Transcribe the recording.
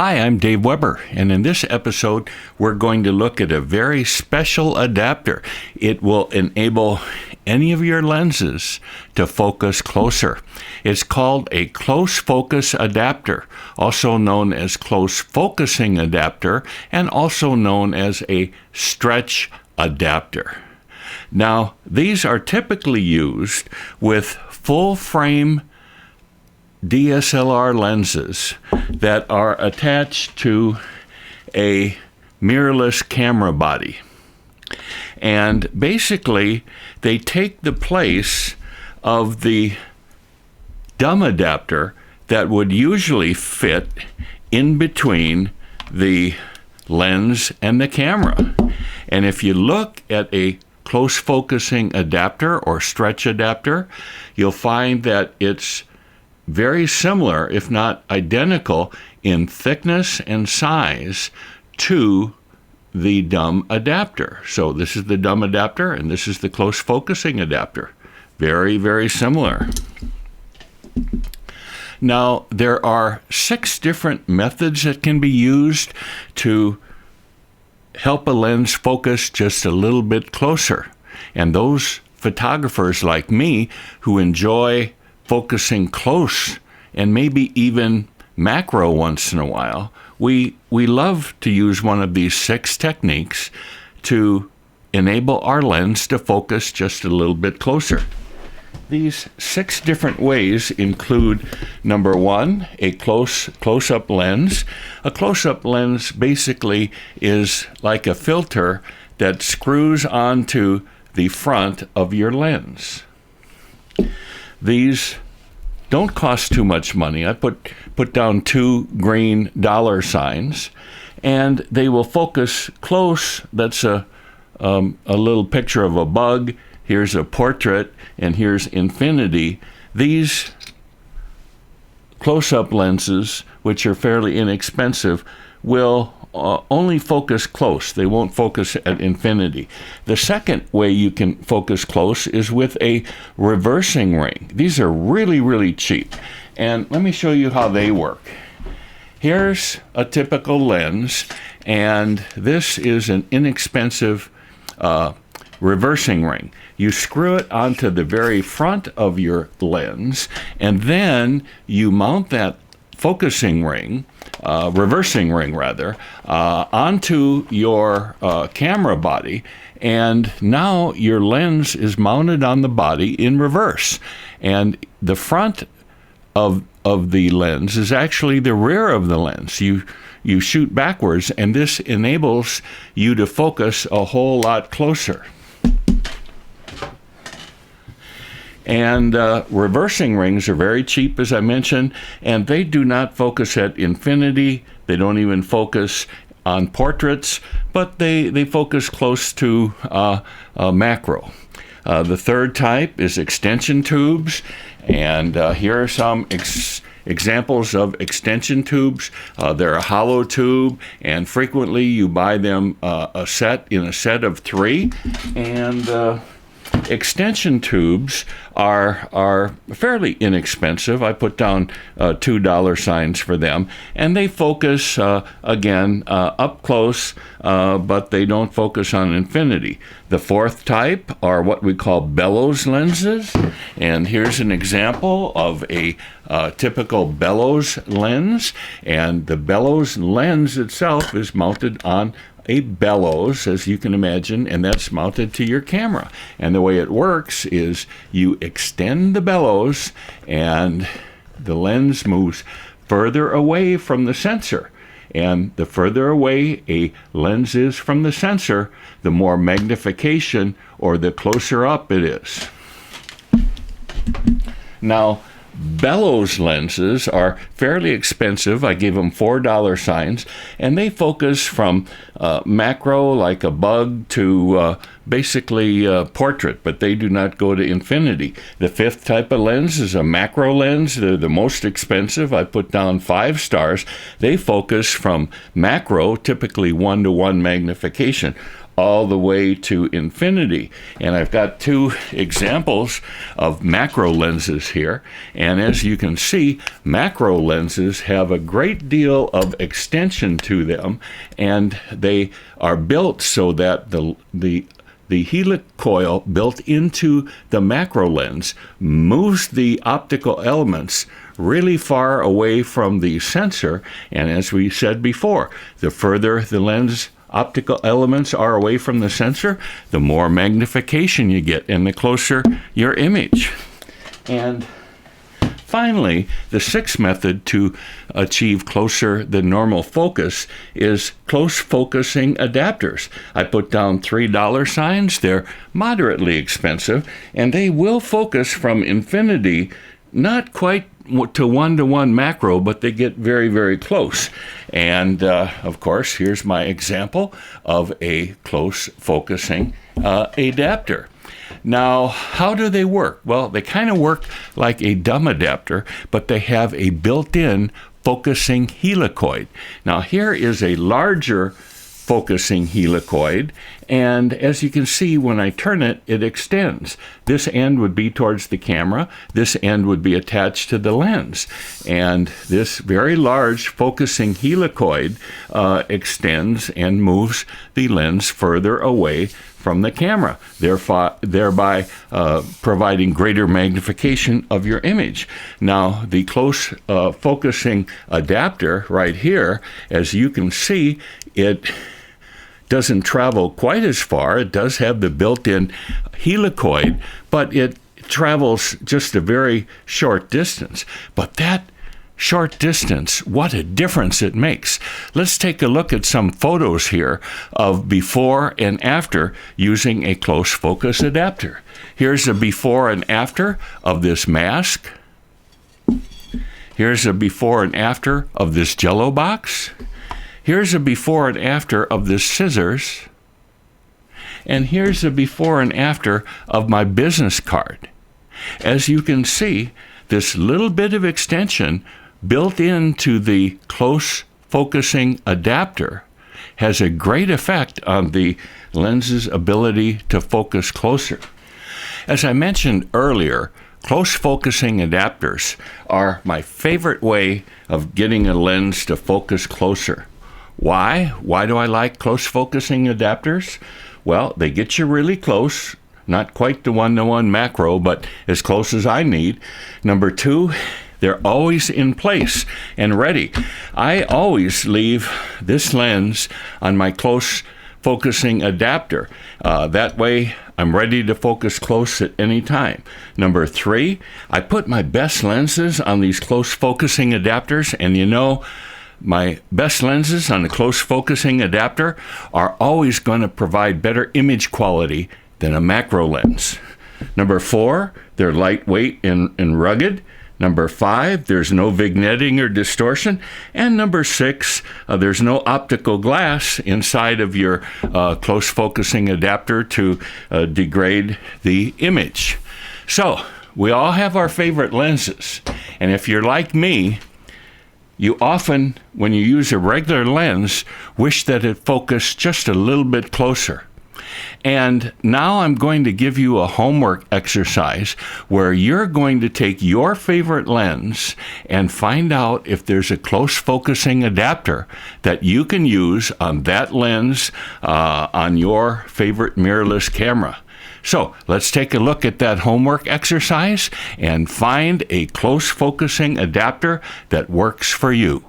Hi, I'm Dave Weber, and in this episode, we're going to look at a very special adapter. It will enable any of your lenses to focus closer. It's called a close focus adapter, also known as close focusing adapter, and also known as a stretch adapter. Now, these are typically used with full frame DSLR lenses that are attached to a mirrorless camera body. And basically, they take the place of the dumb adapter that would usually fit in between the lens and the camera. And if you look at a close focusing adapter or stretch adapter, you'll find that it's very similar, if not identical, in thickness and size to the dumb adapter. So this is the dumb adapter, and this is the close focusing adapter. Very, very similar. Now, there are 6 different methods that can be used to help a lens focus just a little bit closer. And those photographers like me who enjoy focusing close and maybe even macro once in a while, we love to use one of these 6 techniques to enable our lens to focus just a little bit closer. These 6 different ways include, number 1, a close-up lens. A close-up lens basically is like a filter that screws onto the front of your lens. These don't cost too much money. I put down 2 green dollar signs, and they will focus close. That's a little picture of a bug. Here's a portrait, and here's infinity. These close-up lenses, which are fairly inexpensive, will only focus close. They won't focus at infinity. The second way you can focus close is with a reversing ring. These are really, really cheap. And let me show you how they work. Here's a typical lens, and this is an inexpensive reversing ring. You screw it onto the very front of your lens, and then you mount that focusing ring, reversing ring rather, onto your camera body, and now your lens is mounted on the body in reverse. And the front of the lens is actually the rear of the lens. You shoot backwards, and this enables you to focus a whole lot closer. And reversing rings are very cheap, as I mentioned, and they do not focus at infinity. They don't even focus on portraits, but they focus close to macro. The third type is extension tubes, and here are some examples of extension tubes. They're a hollow tube, and frequently you buy them in a set of 3, and extension tubes are fairly inexpensive. I put down $2 signs for them, and they focus again up close, but they don't focus on infinity. The fourth type are what we call bellows lenses, and here's an example of a typical bellows lens, and the bellows lens itself is mounted on a bellows, as you can imagine, and that's mounted to your camera. And the way it works is you extend the bellows, and the lens moves further away from the sensor. And the further away a lens is from the sensor, the more magnification or the closer up it is. Now, bellows lenses are fairly expensive. I gave them $4 signs, and they focus from macro, like a bug, to basically portrait, but they do not go to infinity. The fifth type of lens is a macro lens. They're the most expensive. I put down 5 stars. They focus from macro, typically 1-to-1 magnification, all the way to infinity. And I've got two examples of macro lenses here. And as you can see, macro lenses have a great deal of extension to them, and they are built so that the helicoil built into the macro lens moves the optical elements really far away from the sensor. And as we said before, the further the lens optical elements are away from the sensor, the more magnification you get and the closer your image. And finally, the sixth method to achieve closer than normal focus is close focusing adapters. I put down $3 signs. They're moderately expensive, and they will focus from infinity, not quite to one-to-one macro, but they get very, very close. And of course, here's my example of a close focusing adapter. Now, how do they work? Well, they kind of work like a dumb adapter, but they have a built-in focusing helicoid. Now, here is a larger focusing helicoid, and as you can see, when I turn it, it extends. This end would be towards the camera, this end would be attached to the lens, and this very large focusing helicoid extends and moves the lens further away from the camera, thereby providing greater magnification of your image. Now, the close focusing adapter right here, as you can see, it doesn't travel quite as far. It does have the built-in helicoid, but it travels just a very short distance. But that short distance, what a difference it makes. Let's take a look at some photos here of before and after using a close focus adapter. Here's a before and after of this mask. Here's a before and after of this Jello box. Here's a before and after of this scissors. And here's a before and after of my business card. As you can see, this little bit of extension built into the close focusing adapter has a great effect on the lens's ability to focus closer. As I mentioned earlier, close focusing adapters are my favorite way of getting a lens to focus closer. Why? Why do I like close focusing adapters? Well, they get you really close, not quite the one-to-one macro, but as close as I need. Number two, they're always in place and ready. I always leave this lens on my close focusing adapter. That way, I'm ready to focus close at any time. Number three, I put my best lenses on these close focusing adapters, and you know, my best lenses on the close focusing adapter are always going to provide better image quality than a macro lens. Number four, they're lightweight and rugged. Number five, there's no vignetting or distortion. And number six, there's no optical glass inside of your close focusing adapter to degrade the image. So, we all have our favorite lenses. And if you're like me, you often, when you use a regular lens, wish that it focused just a little bit closer. And now I'm going to give you a homework exercise where you're going to take your favorite lens and find out if there's a close focusing adapter that you can use on that lens on your favorite mirrorless camera. So let's take a look at that homework exercise and find a close focusing adapter that works for you.